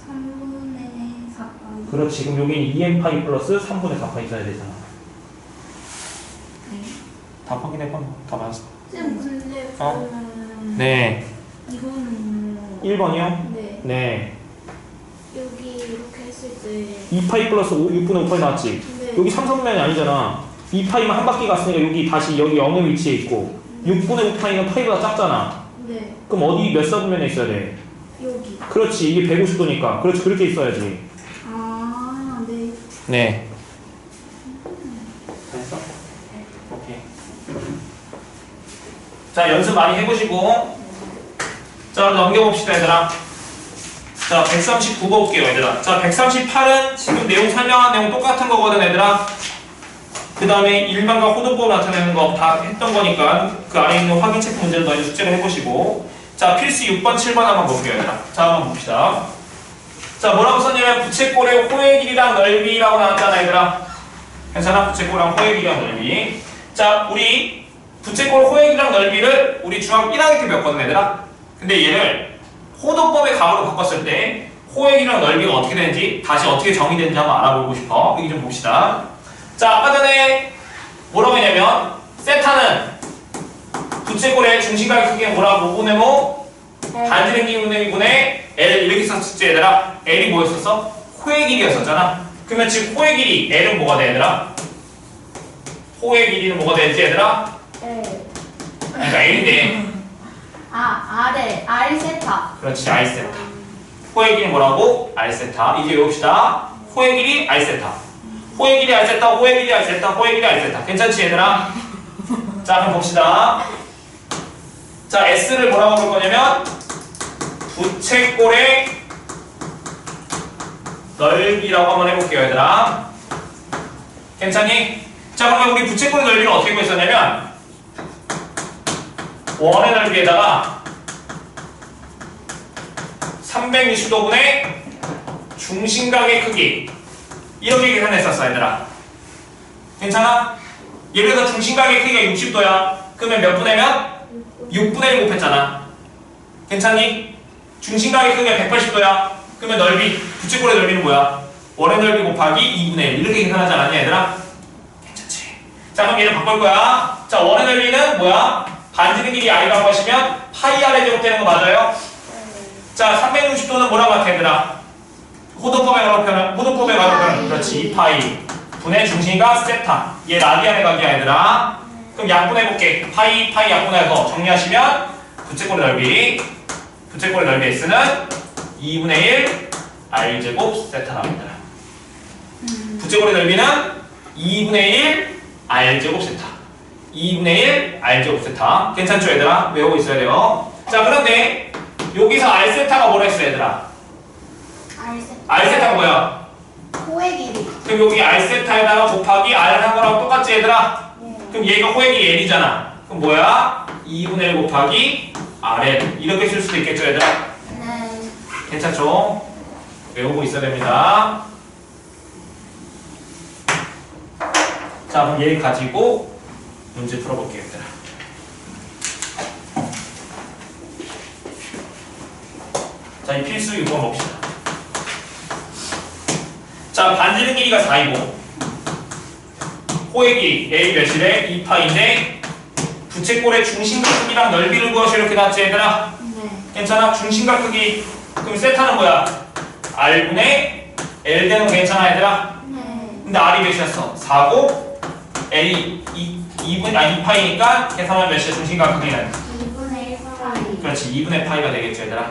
3분의 4파이. 그렇지. 그럼 여기는 2n파이 플러스 3분의 4파이 써야 되잖아. 네. 다 확인해봐. 다 맞았어. 쌤, 근데 어? 그러면 네. 이거는 1번이요? 네. 네. 여기 이렇게 했을 때 2파이 플러스 6분의 5파이 나왔지? 네. 여기 3, 4분면이 아니잖아. 2파이만 한 바퀴 갔으니까 여기 다시 여기 0의 위치에 있고 6분의 5파이는 파이보다 작잖아. 네. 그럼 어디 몇 사분면에 있어야 돼? 여기. 그렇지. 이게 150도니까. 그렇지. 그렇게 있어야지. 아, 네. 네. 됐어? 오케이. 자, 연습 많이 해보시고. 자, 넘겨봅시다, 얘들아. 자, 139번 볼게요, 얘들아. 자, 138은 지금 내용 설명한 내용 똑같은 거거든, 얘들아. 그 다음에 일반과 호도법 나타내는 거 다 했던 거니까 그 안에 있는 확인 체크 문제를 너희 숙제로 해보시고. 자, 필수 6번, 7번 한번 볼게요, 얘들아. 자, 한번 봅시다. 자, 뭐라고 썼냐면 부채꼴의 호의 길이랑 넓이라고 나왔잖아, 얘들아. 괜찮아? 부채꼴이랑 호의 길이랑 넓이. 자, 우리 부채꼴 호의 길이랑 넓이를 우리 중학교 1학년 때 배웠거든, 얘들아. 근데 얘를 호도법의 값으로 바꿨을 때 호의 길이랑 넓이가 어떻게 되는지 다시 어떻게 정의되는지 한번 알아보고 싶어. 여기 좀 봅시다. 자, 아까 전에 뭐라고 했냐면 세타는 부채꼴의 중심각의 크기가 뭐라고? 5분의 5 반지름기 5분의 2분의 L 이렇게 썼지 얘들아. L이 뭐였었어? 호의 길이였었잖아. 그러면 지금 호의 길이 L은 뭐가 돼 얘들아? 호의 길이는 뭐가 되지 얘들아? 네. 그러니까 L인데 아, R 세타. 그렇지 R 세타. 호의 길이 뭐라고? R 세타. 이제 외웁시다. 호의 길이 R 세타. 호의 길이 R 세타. 호의 길이 R 세타. 호의 길이 R 세타. 괜찮지 얘들아? 자, 그럼 봅시다. 자, S를 뭐라고 볼 거냐면 부채꼴의 넓이라고 한번 해볼게요, 얘들아. 괜찮니? 자, 그러면 우리 부채꼴의 넓이를 어떻게 구했었냐면 원의 넓이에다가 360도분의 중심각의 크기 이렇게 계산했었어, 얘들아. 괜찮아? 예를 들어 중심각의 크기가 60도야. 그러면 몇 분의 몇? 6분의 1 곱했잖아. 괜찮니? 중심각의 크기가 180도야. 그러면 넓이, 부채꼴의 넓이는 뭐야? 원의 넓이 곱하기 2분의 1 이렇게 계산하지 않았냐, 얘들아? 괜찮지? 자, 그럼 얘를 바꿀 거야. 자, 원의 넓이는 뭐야? 반지름 길이 R이라고 하시면 파이 R에 제곱되는 거 맞아요? 자, 360도는 뭐라고 할게, 얘들아? 호도법의 말로 그렇지. 2파이 분의 중심각 세타. 얘 라디안의 각이야, 얘들아. 그럼 약분해볼게. 파이 약분해서 정리하시면 부채꼴의 넓이 S는 2분의 1 R제곱 세타 나옵니다. 부채꼴의 넓이는 2분의 1 R제곱 세타. 2분의 1 R제곱 세타. 괜찮죠 얘들아? 외우고 있어야 돼요. 자 그런데 여기서 R 세타가 뭐라 했어 얘들아? R 세타가 뭐야? 호의 길이. 그럼 여기 R 세타에다가 곱하기 R 한 거랑 똑같지 얘들아? 네. 그럼 얘가 호액이 L이잖아. 그럼 뭐야? 2분의 1 곱하기 RL 이렇게 쓸 수도 있겠죠 얘들아? 네. 괜찮죠? 외우고 있어야 됩니다. 자 그럼 얘 가지고 문제 풀어볼게요 얘들아. 자 이 필수 6번 봅시다. 자 반지름 길이가 4이고 호의 길이 A 몇이래? 2파인데 부채꼴의 중심각 크기랑 넓이를 구하시오 이렇게 나왔지 얘들아? 네. 괜찮아? 중심각 크기 그럼 세타는 뭐야? R분의 L 되는 거 괜찮아 얘들아? 네. 근데 R이 몇이었어? 4고 L이 2파이니까 계산하면 몇이야 중심각 크기는? 2분의 1 파이. 그렇지 2분의 파이가 되겠죠 얘들아.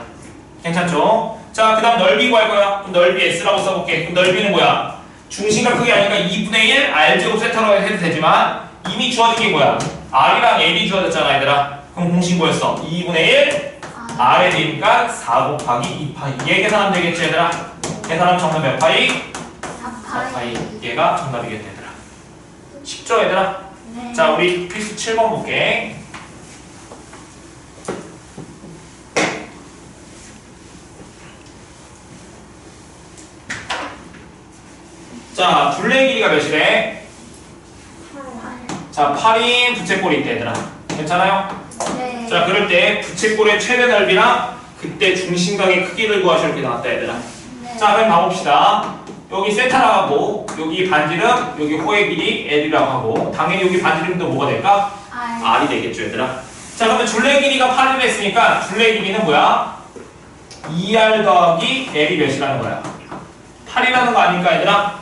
괜찮죠? 자 그 다음 넓이 구할 거야. 그럼 넓이 S라고 써볼게. 그럼 넓이는 뭐야? 중심각 크기 아니니까 2분의 1 R제곱 세타로 해도 되지만 이미 주어진 게 뭐야? R이랑 L이 주어졌잖아 얘들아. 그럼 공식 뭐였어? 2분의 1 R에 되니까 4 곱하기 2파이. 얘 계산하면 되겠지 얘들아? 계산하면 정답 몇 파이? 4파이. 얘가 정답이겠다 얘들아. 쉽죠 얘들아? 네. 자 우리 필수 7번 볼게. 자 둘레 길이가 몇이래? 자 8인 부채꼴이 있대 얘들아. 괜찮아요? 네. 자 그럴 때 부채꼴의 최대 넓이랑 그때 중심각의 크기를 구하시오 이렇게 나왔다 얘들아. 네. 자 그럼 봐봅시다. 여기 세타라고 하고 여기 반지름 여기 호의 길이 L이라고 하고 당연히 여기 반지름도 뭐가 될까? R이 되겠죠 얘들아. 자 그러면 둘레 길이가 8이라 했으니까 둘레 길이는 뭐야? 2R 더하기 L이 몇이라는 거야? 8이라는 거 아닐까 얘들아?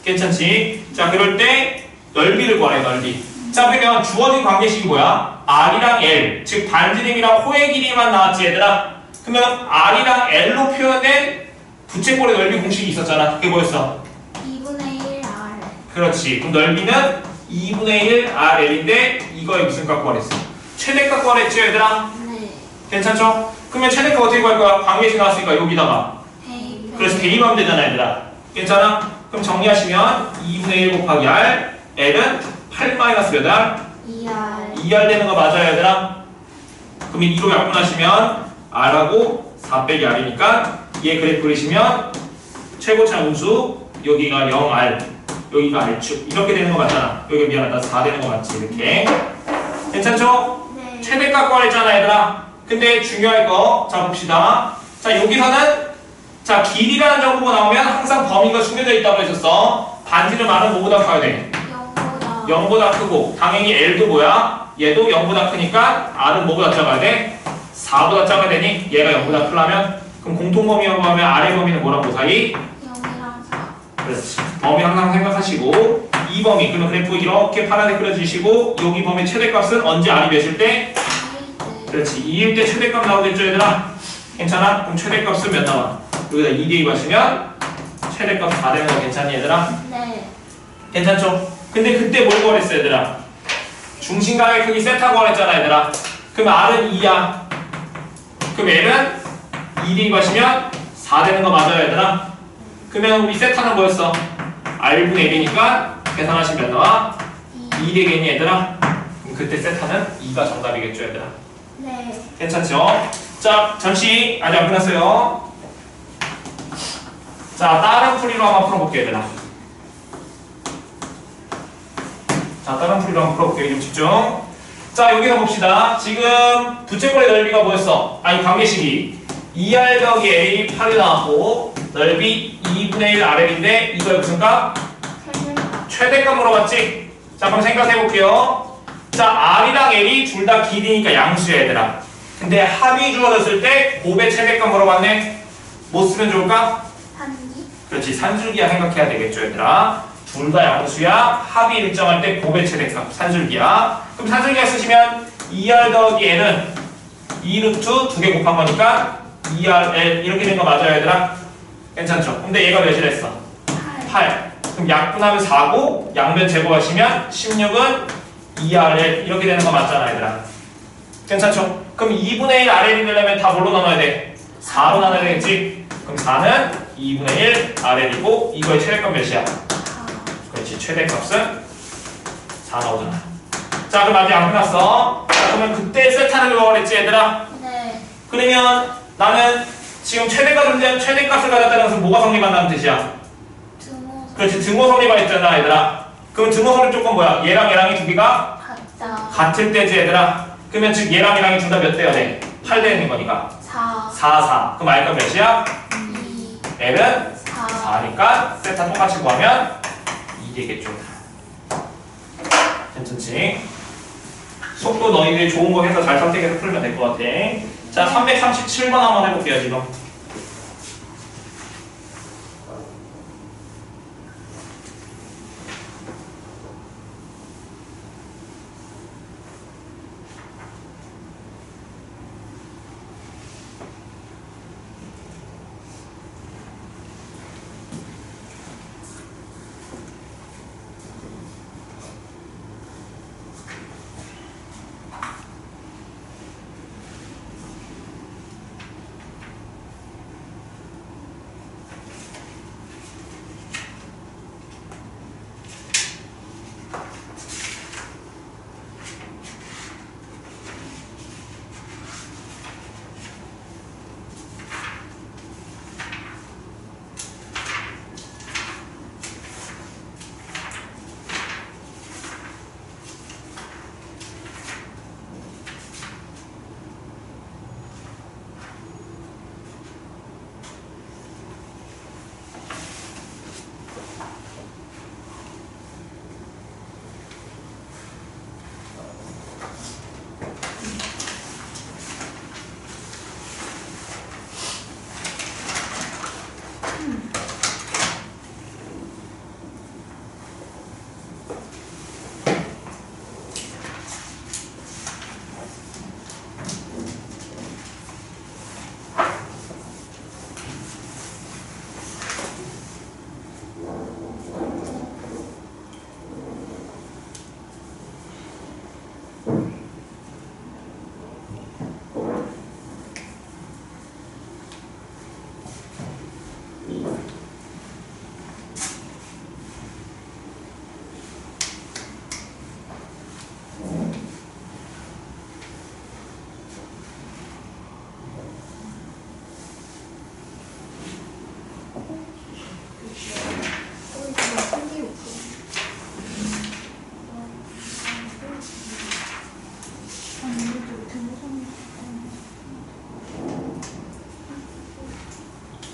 괜찮지? 자 그럴 때 넓이를 구하래 넓이. 자 그러면 주어진 관계식이 뭐야? R이랑 L 즉 반지름이랑 호의 길이만 나왔지 얘들아. 그러면 R이랑 L로 표현된 부채꼴의 넓이 공식이 있었잖아. 그게 뭐였어? 2분의 1 R. 그렇지. 그럼 넓이는 2분의 1 RL인데 이거에 무슨 값 구하랬어? 최대값 구하랬죠 얘들아? 네. 괜찮죠? 그러면 최대값 어떻게 구할 거야? 관계식 나왔으니까 여기다가 대입. 그래서 대입하면 되잖아 얘들아. 괜찮아? 그럼 정리하시면 2분의 1 곱하기 R L은 8 마이너스 몇 R? 2R. 2R 되는 거 맞아요 얘들아? 그럼 이 2로 약분하시면 R하고 4 빼기 R이니까 얘 그래프 그리시면 최고차 음수 여기가 0R 여기가 R축 이렇게 되는 거 맞잖아. 여기 미안하다 4 되는 거 맞지 이렇게. 괜찮죠? 네. 최대값 구하랬잖아 얘들아. 근데 중요할 거 자 봅시다. 자 여기서는 자 길이라는 정보가 나오면 항상 범위가 숨겨져 있다고 했었어. 반지름 R은 뭐보다 커야 돼? 0보다. 0보다 크고 당연히 L도 뭐야? 얘도 0보다 크니까 R은 뭐보다 작아야 돼? 4보다 작아야 되니? 얘가 0보다 크려면 그럼 공통범위라고 하면 R의 범위는 뭐라고 사이? 0이랑 4. 그렇지. 범위 항상 생각하시고 이 범위 그럼 그래프 이렇게 파란색 그려주시고 여기 범위 최대값은 언제 R이 몇일 때? 2일 때. 그렇지. 2일 때 최대값 나오겠죠 얘들아? 괜찮아? 그럼 최대값은 몇 나와? 여기다 2 대입하시면 최대값 4 되는 거 괜찮니 얘들아? 네. 괜찮죠? 근데 그때 뭘 구하랬어 얘들아? 중심각의 크기 세타 구하랬잖아 얘들아. 그럼 R은 2야. 그럼 L은 2 대입하시면 4 되는 거 맞아요 얘들아? 그러면 우리 세타는 뭐였어? R분의 L이니까 계산하시면 몇 나와? 2 되겠니 얘들아? 그럼 그때 세타는 2가 정답이겠죠 얘들아? 네. 괜찮죠? 자 잠시 아직 안 끝났어요. 자 다른 풀이로 한번 풀어볼게요 얘들아. 자 다른 풀이로 한번 풀어볼게요. 좀 집중. 자 여기서 봅시다. 지금 부채꼴의 넓이가 뭐였어? 아니 관계식이 2R 더하기 A 8이 나왔고 넓이 2분의 1 RL인데 이거의 무슨 값? 최대값 물어봤지? 자 그럼 생각해볼게요. 자 R이랑 L이 둘 다 길이니까 양수야 얘들아. 근데 합이 주어졌을 때 곱의 최대값 물어봤네. 뭐 쓰면 좋을까? 한기. 그렇지 산술기야 생각해야 되겠죠 얘들아. 둘 다 양수야. 합이 일정할 때 곱의 최대값 산술기야. 그럼 산술기야 쓰시면 2R 더하기 L은 2루트 2개 곱한 거니까 2RL 이렇게 된 거 맞아요 얘들아? 괜찮죠? 근데 얘가 몇이랬어? 8. 그럼 약분하면 4고 양변 제곱하시면 16은 2RL 이렇게 되는 거 맞잖아 얘들아. 괜찮죠? 그럼 2분의 1 RL이 되려면 다 뭘로 나눠야 돼? 4로 나눠야 되겠지? 그럼 4는 2분의 1 RL이고 이거의 최대값 몇이야? 그렇지, 최대값은 4 나오잖아. 자, 그럼 아직 안 끝났어. 자, 그러면 그때 세타는 그거 그랬지 얘들아? 네. 그러면 나는 지금 최대값을 가졌다는 것은 뭐가 성립한다는 뜻이야? 등호 그렇지, 등호 성립했잖아 얘들아. 그럼 등호 성립 조건 뭐야? 얘랑 얘랑이 두 개가 같다. 같을 때지 얘들아. 그러면 즉 얘랑 얘랑이 둘 다 몇 대야 돼? 8 되는 거니까 4, 4 그럼 R값 몇이야? 2, L은 4. 4니까 세타 똑같이 구하면 2 되겠죠. 괜찮지? 속도 너희들이 좋은 거 해서 잘 선택해서 풀면 될 것 같아. 자, 337번 한번 해볼게요 지금.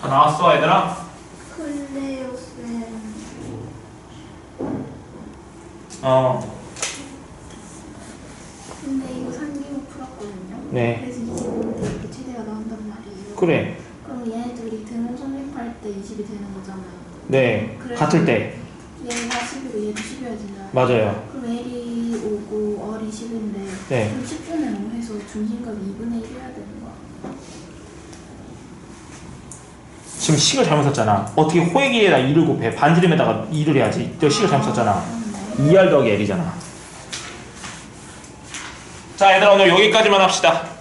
다 나왔어 얘들아? 클레오 쌤. 근데 이거 상기호 풀었거든요. 네. 그래서 25인데 이렇게 최대가 나온단 말이에요. 그래. 그럼 얘네들이 등호 성립할 때 20이 되는 거잖아요. 네. 그래서 같을 때. 얘가 10이고 얘도 10이어지나요? 맞아요. 그럼 L이 5고 R이 10인데 네. 그럼 10분의 5 해서 중심값이 2분의 1 해야 되는 거야. 지금 식을 잘못 썼잖아. 어떻게 호액에다 2를 곱해? 반지름에다가 2를 해야지. 저 식을 잘못 썼잖아. 2R 더하기 L이잖아. 자, 얘들아 오늘 여기까지만 합시다.